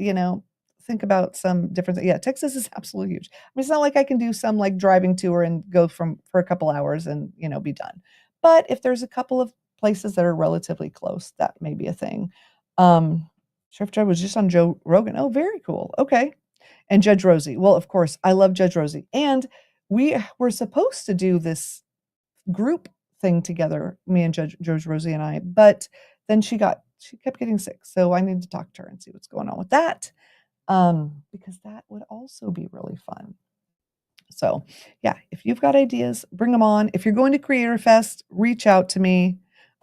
think about some different. Yeah, Texas is absolutely huge. I mean, it's not like I can do some like driving tour and go from for a couple hours and be done. But if there's a couple of places that are relatively close, that may be a thing. Sheriff Joe was just on Joe Rogan. Oh, very cool. Okay, and Judge Rosie. Well, of course, I love Judge Rosie, and we were supposed to do this group thing together, me and Judge Rosie and I, but then she kept getting sick, so I need to talk to her and see what's going on with that, because that would also be really fun. So, yeah, if you've got ideas, bring them on. If you're going to Creator Fest, reach out to me.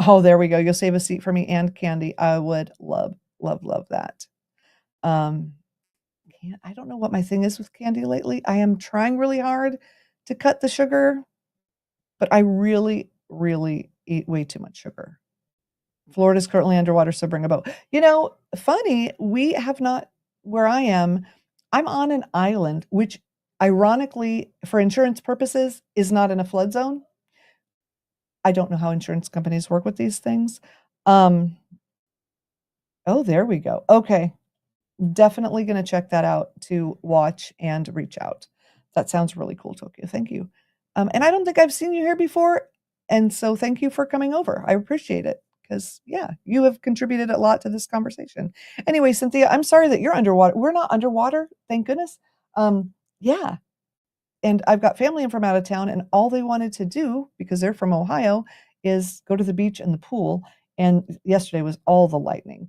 Oh, there we go. You'll save a seat for me and Candy. I would love, love, love that. Um, I don't know what my thing is with candy lately. I am trying really hard to cut the sugar, but I really, really eat way too much sugar. Florida's currently underwater, so bring a boat. Funny, we have not where I am, I'm on an island, which ironically, for insurance purposes, is not in a flood zone. I don't know how insurance companies work with these things. Um, oh, there we go. Okay. Definitely gonna check that out to watch and reach out. That sounds really cool, Tokyo. Thank you. And I don't think I've seen you here before, and so thank you for coming over. I appreciate it because yeah, you have contributed a lot to this conversation. Anyway, Cynthia, I'm sorry that you're underwater. We're not underwater, thank goodness. Yeah, and I've got family in from out of town, and all they wanted to do, because they're from Ohio, is go to the beach and the pool. And yesterday was all the lightning.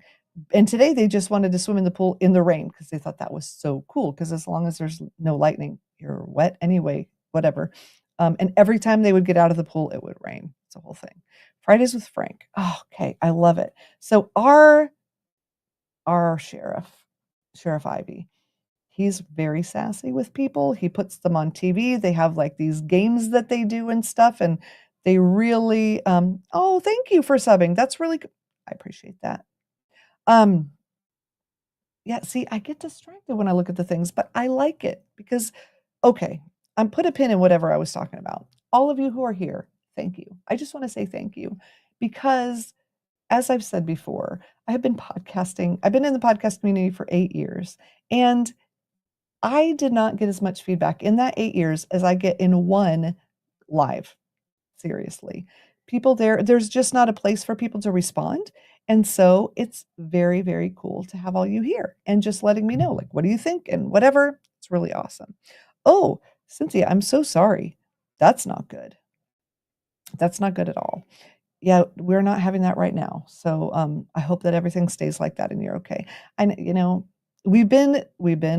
And today they just wanted to swim in the pool in the rain because they thought that was so cool. Because as long as there's no lightning, you're wet anyway, whatever. And every time they would get out of the pool, it would rain. It's a whole thing. Fridays with Frank. Oh, okay, I love it. So our Sheriff Ivy, he's very sassy with people. He puts them on TV. They have like these games that they do and stuff, and they really oh, thank you for subbing. That's really good. I appreciate that. Um, yeah, see, I get distracted when I look at the things, but I like it because okay, I'm put a pin in whatever I was talking about. All of you who are here, thank you. I just want to say thank you because as I've said before, I have been podcasting. I've been in the podcast community for 8 years, and I did not get as much feedback in that 8 years as I get in one live. Seriously. People there's just not a place for people to respond, and so it's very, very cool to have all you here and just letting me know, like, "What do you think?" and whatever. It's really awesome. Oh, Cynthia, I'm so sorry. That's not good. That's not good at all. Yeah, we're not having that right now. So, I hope that everything stays like that and you're okay. And, we've been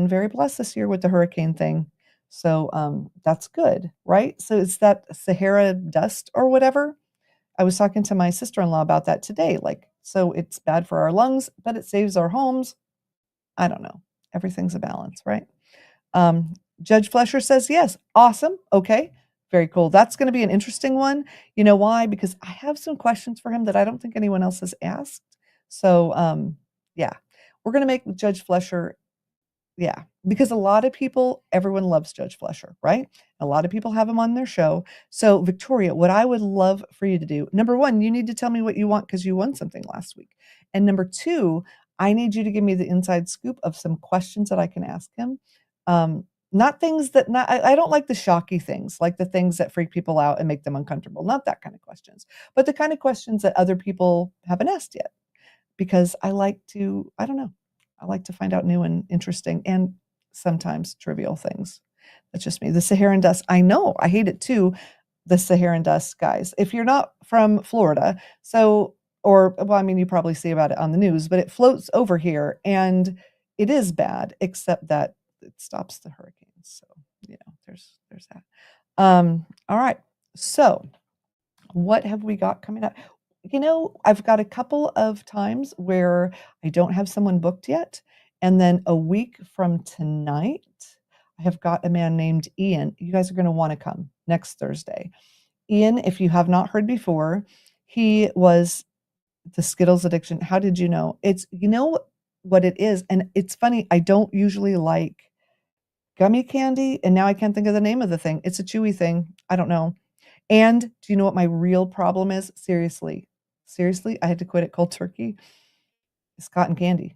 very blessed this year with the hurricane thing. So, that's good, right? So it's that Sahara dust or whatever. I was talking to my sister-in-law about that today. Like, so it's bad for our lungs, but it saves our homes. I don't know. Everything's a balance, right? Um, Judge Flesher says yes. Awesome. Okay. Very cool. That's going to be an interesting one. You know why? Because I have some questions for him that I don't think anyone else has asked. So, yeah, we're going to make Judge Flesher, yeah, because a lot of people, everyone loves Judge Flesher, right? A lot of people have him on their show. So, Victoria, what I would love for you to do, number one, you need to tell me what you want because you won something last week. And number two, I need you to give me the inside scoop of some questions that I can ask him. Not things that not I don't like the shocky things, like the things that freak people out and make them uncomfortable. Not that kind of questions, but the kind of questions that other people haven't asked yet because I like to, I don't know, I like to find out new and interesting and sometimes trivial things. That's just me. The Saharan dust, I know, I hate it too. The Saharan dust, guys. If you're not from Florida, so, or, well, I mean, you probably see about it on the news, but it floats over here and it is bad, except that it stops the hurricanes. So, there's that. All right. So, what have we got coming up? I've got a couple of times where I don't have someone booked yet. And then a week from tonight, I have got a man named Ian. You guys are going to want to come next Thursday. Ian, if you have not heard before, he was the Skittles addiction. How did you know? What it is. And it's funny, I don't usually like gummy candy. And now I can't think of the name of the thing. It's a chewy thing. I don't know. And do you know what my real problem is? Seriously, seriously, I had to quit it cold turkey. It's cotton candy.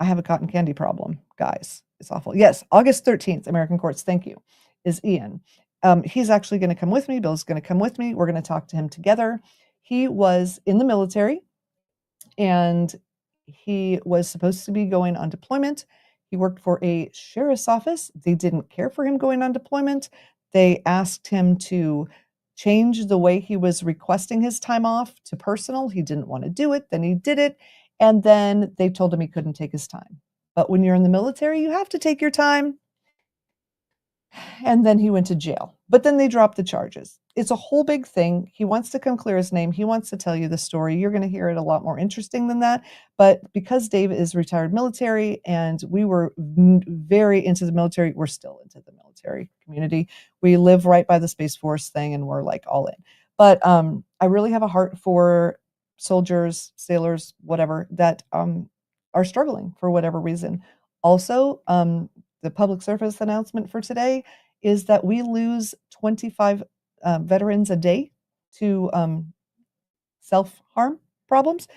I have a cotton candy problem, guys. It's awful. Yes, August 13th, American Courts, thank you, is Ian. He's actually going to come with me. Bill's going to come with me. We're going to talk to him together. He was in the military and he was supposed to be going on deployment. He worked for a sheriff's office. They didn't care for him going on deployment. They asked him to change the way he was requesting his time off to personal. He didn't want to do it. Then he did it. And then they told him he couldn't take his time. But when you're in the military, you have to take your time. And then he went to jail. But then they dropped the charges. It's a whole big thing. He wants to come clear his name. He wants to tell you the story. You're going to hear it a lot more interesting than that. But because Dave is retired military and we were very into the military, we're still into the military community. We live right by the Space Force thing and we're like all in. But I really have a heart for soldiers, sailors, whatever, that are struggling for whatever reason. Also, the public service announcement for today is that we lose 25 veterans a day to self-harm problems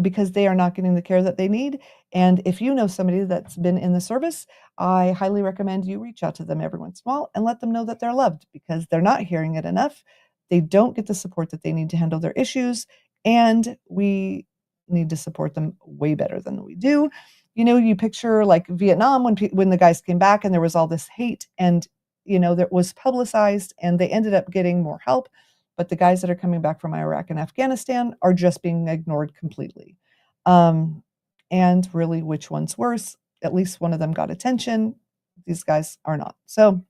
because they are not getting the care that they need. And if you know somebody that's been in the service, I highly recommend you reach out to them every once in a while and let them know that they're loved because they're not hearing it enough. They don't get the support that they need to handle their issues. And we need to support them way better than we do. You picture like Vietnam when the guys came back and there was all this hate and, that was publicized and they ended up getting more help. But the guys that are coming back from Iraq and Afghanistan are just being ignored completely. And really, which one's worse? At least one of them got attention. These guys are not. So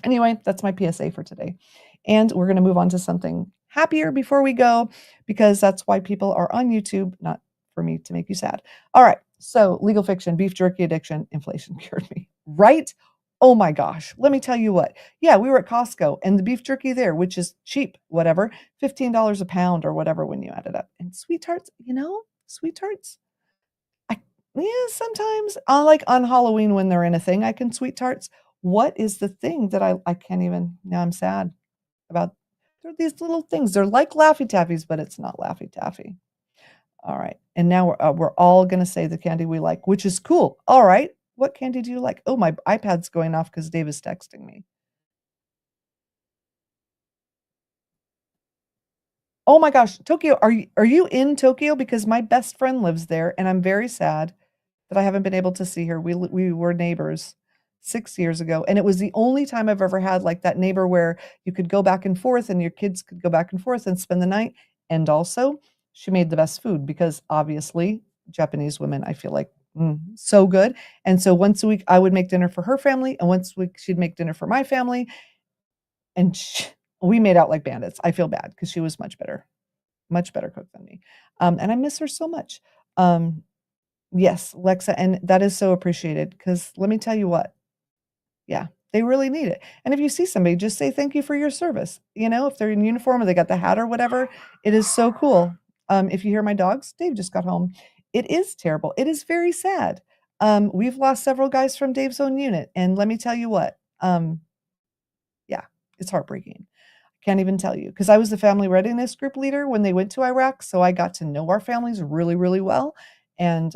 anyway, that's my PSA for today. And we're going to move on to something happier before we go, because that's why people are on YouTube, not for me to make you sad. All right. So legal fiction, beef jerky addiction, inflation cured me. Right? Oh my gosh. Let me tell you what. Yeah, we were at Costco and the beef jerky there, which is cheap, whatever, $15 a pound or whatever when you add it up. And sweet tarts, sweet tarts. Yeah, sometimes I like on Halloween when they're in a thing, I can sweet tarts. What is the thing that I can't even, now I'm sad about? They're these little things. They're like Laffy Taffies, but it's not Laffy Taffy. All right. And now we're all going to say the candy we like, which is cool. All right. What candy do you like? Oh, my iPad's going off because Dave is texting me. Oh my gosh, Tokyo, are you in Tokyo? Because my best friend lives there, and I'm very sad that I haven't been able to see her. We were neighbors 6 years ago, and it was the only time I've ever had like that neighbor where you could go back and forth, and your kids could go back and forth and spend the night. And also, she made the best food because obviously Japanese women, I feel like, so good. And so once a week, I would make dinner for her family, and once a week she'd make dinner for my family, and we made out like bandits. I feel bad because she was much better cook than me. And I miss her so much. Um, yes, Lexa, and that is so appreciated because let me tell you what, yeah, they really need it. And if you see somebody, just say thank you for your service. You know, if they're in uniform or they got the hat or whatever, it is so cool. If you hear my dogs, Dave just got home. It is terrible. It is very sad. We've lost several guys from Dave's own unit, and let me tell you what, yeah, it's heartbreaking. Can't even tell you because I was the family readiness group leader when they went to Iraq, so I got to know our families really, really well, and,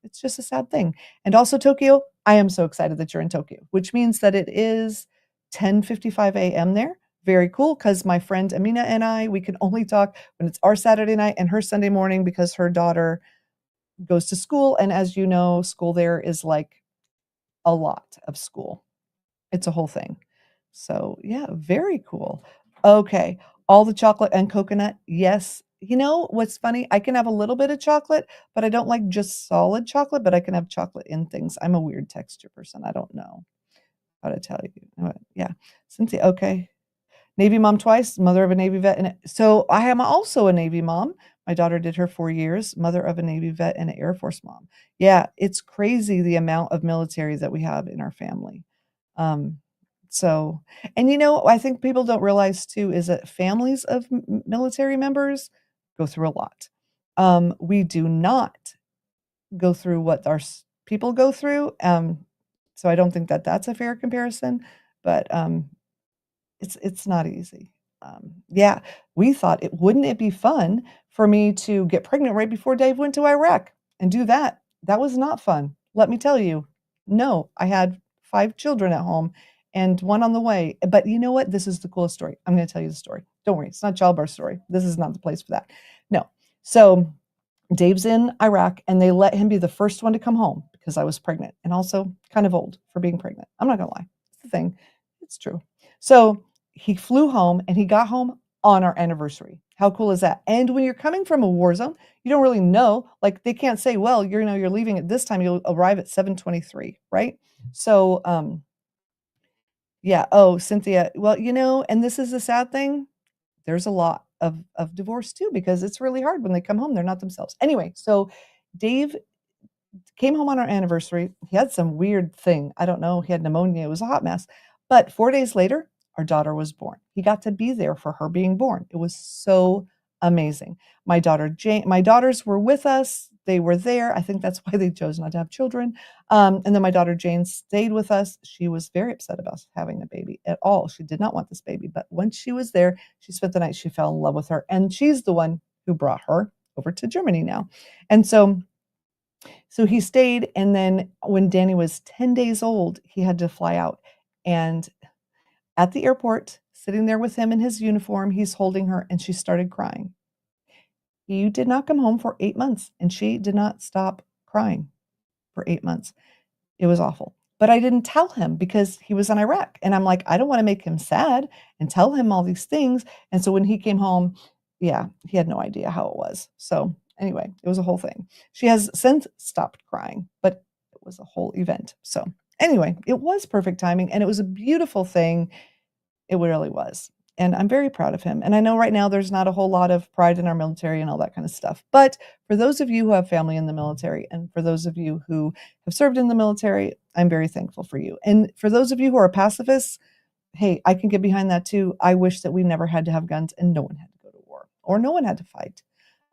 it's just a sad thing. And also Tokyo, I am so excited that you're in Tokyo, which means that it is 10:55 AM there. Very cool because my friend Amina and I, we can only talk when it's our Saturday night and her Sunday morning because her daughter goes to school, and as you know, school there is like a lot of school. It's a whole thing. So, yeah, very cool. Okay, all the chocolate and coconut, yes. You know what's funny? I can have a little bit of chocolate, but I don't like just solid chocolate, but I can have chocolate in things. I'm a weird texture person. I don't know how to tell you. Yeah. Cynthia, okay. Navy mom twice, mother of a Navy vet. And so I am also a Navy mom. My daughter did her 4 years, mother of a Navy vet and an Air Force mom. Yeah, it's crazy the amount of military that we have in our family. Um, so, and I think people don't realize too is that families of military members go through a lot. We do not go through what our people go through. So I don't think that that's a fair comparison, but it's not easy. Yeah, we thought it wouldn't it be fun for me to get pregnant right before Dave went to Iraq and do that? That was not fun. Let me tell you. No, I had 5 children at home and 1 on the way. But you know what? This is the coolest story. I'm going to tell you the story. Don't worry, it's not childbirth story. This is not the place for that. No. So Dave's in Iraq and they let him be the first one to come home because I was pregnant and also kind of old for being pregnant. I'm not gonna lie. It's the thing. It's true. So he flew home and he got home on our anniversary. How cool is that? And when you're coming from a war zone, you don't really know. Like they can't say, well, you're leaving at this time, you'll arrive at 7:23, right? So yeah. Oh, Cynthia. Well, and this is the sad thing. There's a lot of divorce too because it's really hard when they come home, they're not themselves. Anyway, so Dave came home on our anniversary. He had some weird thing. I don't know. He had pneumonia. It was a hot mess. But 4 days later, our daughter was born. He got to be there for her being born. It was so amazing. My daughters were with us. They were there. I think that's why they chose not to have children. And then my daughter Jane stayed with us. She was very upset about having a baby at all. She did not want this baby. But once she was there, she spent the night. She fell in love with her. And she's the one who brought her over to Germany now. And so he stayed, and then when Danny was 10 days old, he had to fly out. And at the airport, sitting there with him in his uniform, he's holding her, and she started crying. He did not come home for 8 months, and she did not stop crying for 8 months. It was awful. But I didn't tell him because he was in Iraq, and I'm like, I don't wanna make him sad and tell him all these things, and so when he came home, yeah, he had no idea how it was. So, anyway, it was a whole thing. She has since stopped crying, but it was a whole event. So, anyway, it was perfect timing, and it was a beautiful thing. It really was. And I'm very proud of him. And I know right now there's not a whole lot of pride in our military and all that kind of stuff. But for those of you who have family in the military and for those of you who have served in the military, I'm very thankful for you. And for those of you who are pacifists, hey, I can get behind that too. I wish that we never had to have guns and no one had to go to war or no one had to fight.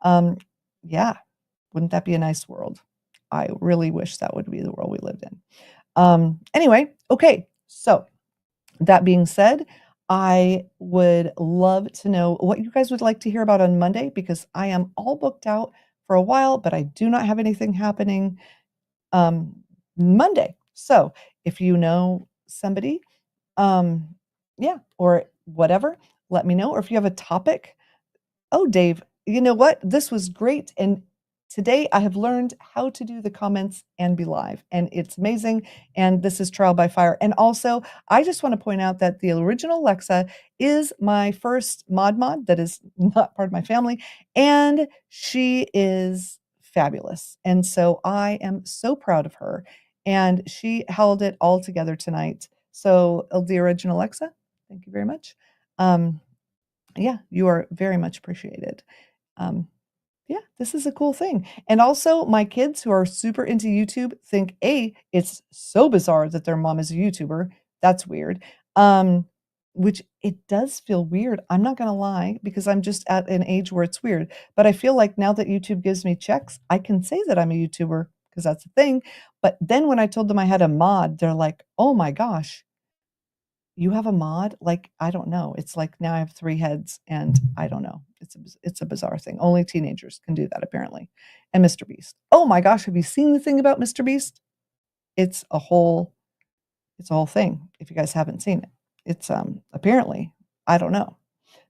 Um, yeah, wouldn't that be a nice world? I really wish that would be the world we lived in. Anyway, okay, so that being said, I would love to know what you guys would like to hear about on Monday because I am all booked out for a while, but I do not have anything happening Monday. So if you know somebody, yeah, or whatever, let me know. Or if you have a topic. Oh, Dave, you know what? This was great. And today I have learned how to do the comments and be live, and it's amazing. And this is trial by fire. And also, I just want to point out that the original Alexa is my first mod that is not part of my family, and she is fabulous. And so I am so proud of her. And she held it all together tonight. So, the original Alexa, thank you very much. Um, yeah, you are very much appreciated. Um, yeah, this is a cool thing. And also, my kids who are super into YouTube think, A, it's so bizarre that their mom is a YouTuber. That's weird. Um, which it does feel weird. I'm not going to lie because I'm just at an age where it's weird. But I feel like now that YouTube gives me checks, I can say that I'm a YouTuber because that's a thing. But then when I told them I had a mod, they're like, oh my gosh, you have a mod? Like, I don't know. It's like now I have 3 heads and I don't know. It's a bizarre thing. Only teenagers can do that apparently. And Mr. Beast. Oh my gosh, have you seen the thing about Mr. Beast? It's a whole it's a whole thing if you guys haven't seen it. It's apparently, I don't know.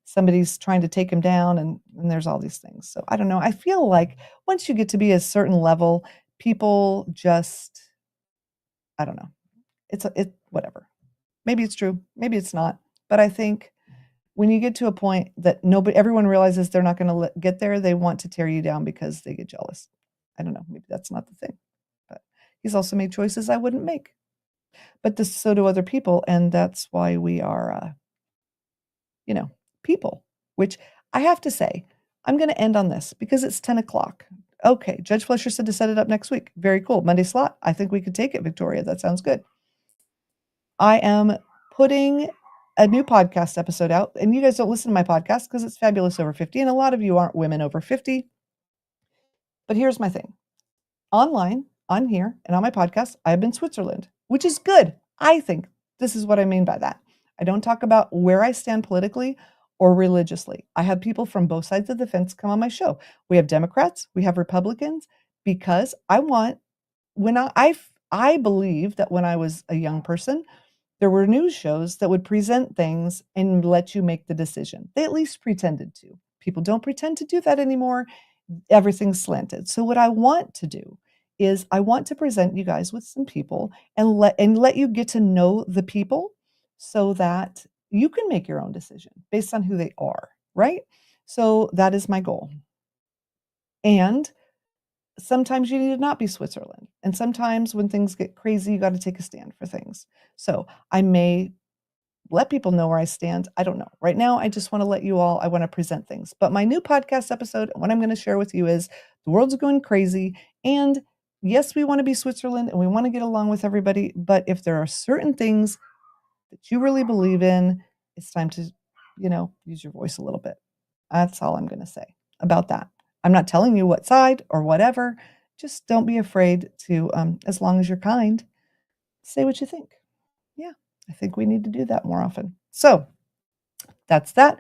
Somebody's trying to take him down and there's all these things. So I don't know. I feel like once you get to be a certain level, people just I don't know. It whatever. Maybe it's true, maybe it's not. But I think when you get to a point that everyone realizes they're not gonna get there, they want to tear you down because they get jealous. I don't know, maybe that's not the thing. But he's also made choices I wouldn't make. But so do other people, and that's why we are, you know, people, which I have to say, I'm gonna end on this because it's 10 o'clock. Okay, Judge Fletcher said to set it up next week. Very cool. Monday slot. I think we could take it, Victoria. That sounds good. I am putting a new podcast episode out, and you guys don't listen to my podcast because it's Fabulous Over 50, and a lot of you aren't women over 50. But here's my thing. Online, on here, and on my podcast, I've been Switzerland, which is good. I think this is what I mean by that. I don't talk about where I stand politically or religiously. I have people from both sides of the fence come on my show. We have Democrats, we have Republicans, because I want when I believe that when I was a young person, there were news shows that would present things and let you make the decision. They at least pretended to. People don't pretend to do that anymore. Everything's slanted. So what I want to do is I want to present you guys with some people and let you get to know the people so that you can make your own decision based on who they are, right? So that is my goal. And sometimes you need to not be Switzerland. And sometimes when things get crazy, you got to take a stand for things. So I may let people know where I stand. I don't know. Right now, I just want to let you all, I want to present things. But my new podcast episode, what I'm going to share with you is the world's going crazy. And yes, we want to be Switzerland and we want to get along with everybody. But if there are certain things that you really believe in, it's time to, use your voice a little bit. That's all I'm going to say about that. I'm not telling you what side or whatever. Just don't be afraid to, as long as you're kind, say what you think. Yeah, I think we need to do that more often. So that's that.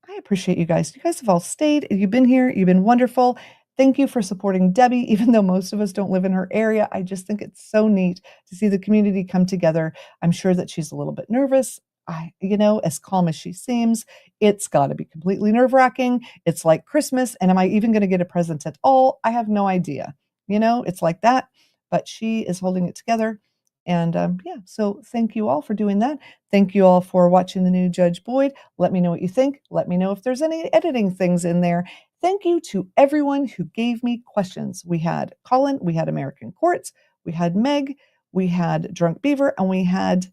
I appreciate you guys. You guys have all stayed. You've been here. You've been wonderful. Thank you for supporting Debbie, even though most of us don't live in her area. I just think it's so neat to see the community come together. I'm sure that she's a little bit nervous. As calm as she seems, it's got to be completely nerve-wracking. It's like Christmas, and am I even going to get a present at all? I have no idea. It's like that, but she is holding it together. And yeah, so thank you all for doing that. Thank you all for watching the new Judge Boyd. Let me know what you think. Let me know if there's any editing things in there. Thank you to everyone who gave me questions. We had Colin, we had American Courts, we had Meg, we had Drunk Beaver, and we had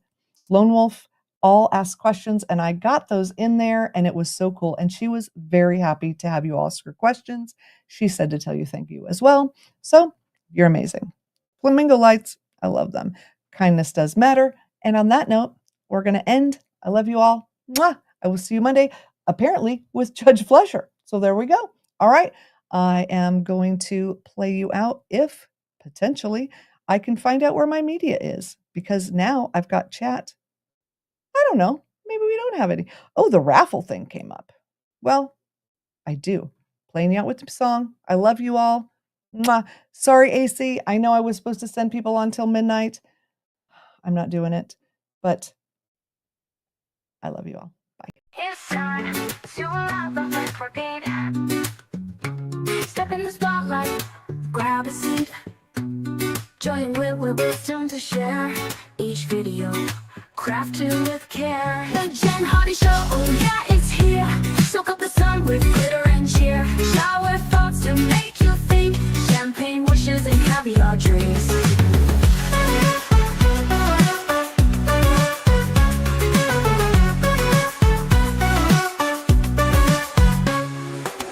Lone Wolf all ask questions. And I got those in there, and it was so cool. And she was very happy to have you all ask her questions. She said to tell you thank you as well. So you're amazing. Flamingo lights, I love them. Kindness does matter. And on that note, we're going to end. I love you all. Mwah! I will see you Monday, apparently with Judge Fletcher. So there we go. All right. I am going to play you out if potentially I can find out where my media is because now I've got chat. I don't know. Maybe we don't have any. Oh, the raffle thing came up. Well, I do. Playing you out with the song. I love you all. Mwah. Sorry, AC. I know I was supposed to send people on till midnight. I'm not doing it, but I love you all. Bye. It's time to allow the life repeat. Step in the spotlight, grab a seat. Join with wisdom to share. Each video crafted with care. The Jen Hardy Show, oh yeah, it's here. Soak up the sun with glitter and cheer. Shower thoughts to make you think. Champagne wishes and caviar dreams.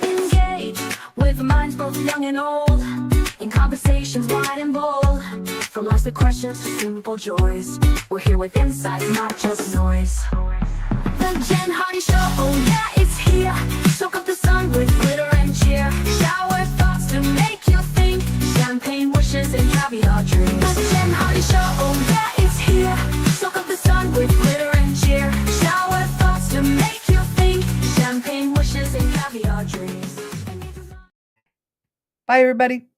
Engage with minds both young and old, in conversations wide and bold. From lots of questions to simple joys, we're here with insights, not just noise. The Jen Hardy Show, oh yeah, it's here. Soak up the sun with glitter and cheer. Shower thoughts to make you think. Champagne wishes and caviar dreams. The Jen Hardy Show, oh yeah, it's here. Soak up the sun with glitter and cheer. Shower thoughts to make you think. Champagne wishes and caviar dreams. Bye, everybody.